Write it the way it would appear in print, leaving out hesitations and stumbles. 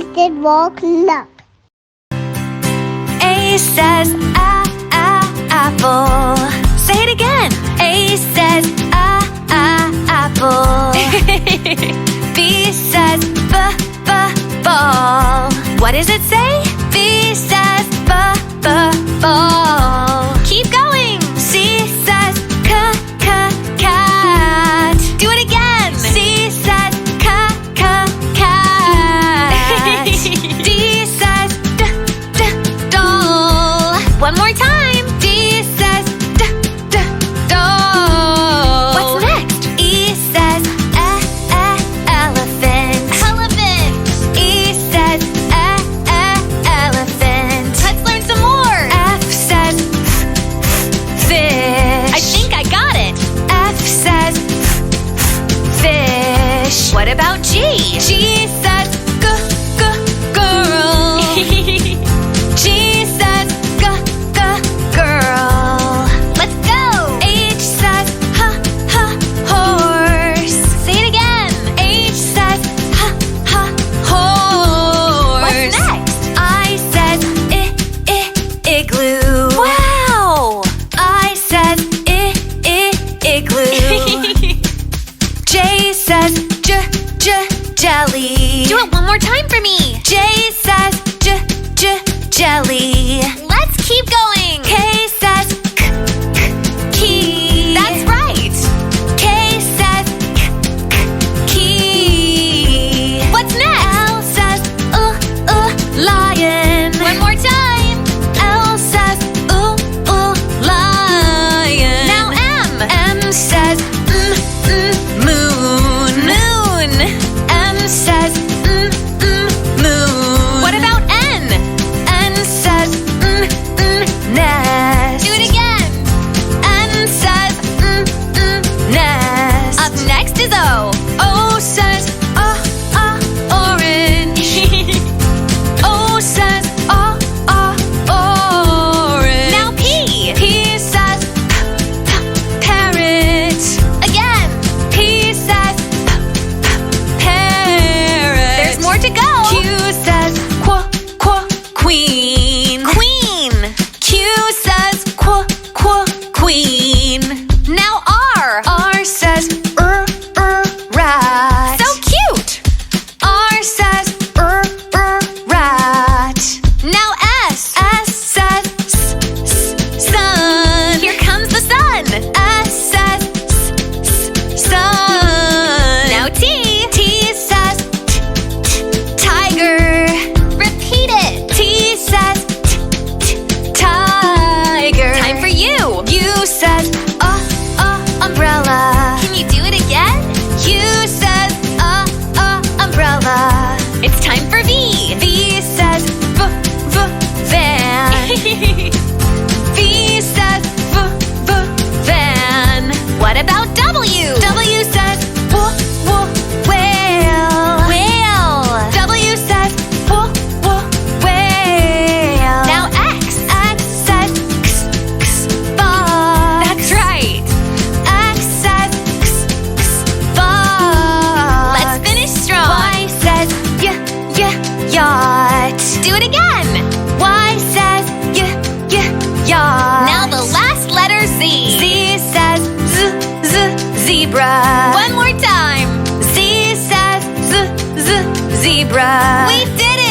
said walk, look. A says apple. Say it again. A says apple. B says ball. What does it say? B says ball. Keep going. C says cat. Do it again. C says cat. D says doll. One more time. D says doll. What's next? E says elephant. E says elephant. Let's learn some more. F says fish. I think I got it. F says fish. What about G? G says girl. G says girl. Let's go. H says horse. Say it again. H says horse. What's next? I says igloo. Wow. I says igloo. J says jelly. Do it one more time for me. J says jelly. Let's keep going. K says key. That's right. K says key. What's next? L says lion. One more time. L says lion. Now M. M says moon. M says moon. What about N? N says nest. Do it again. N says nest. Up next is O. O says orange. O says orange. Now P. P says parrot. Again. P says parrot. There's more to go. Q says queen. Q says queen. Now R. R says rat. So cute. R says rat. Now S. S says sun. Here comes the sun. S says sun. Now T. T says tiger. Repeat it. T says tiger. Time for U. U says umbrella. Can you do it again? U says umbrella. It's time for V. V says van. V says van. What about W? W says whale. W says whale. Now X. X says ball. That's right. X says ball. Let's finish strong. Y says yacht. Do it again. Y says yacht. Now the last letter Z. Z says zebra. One more time. Z says zebra. We did it.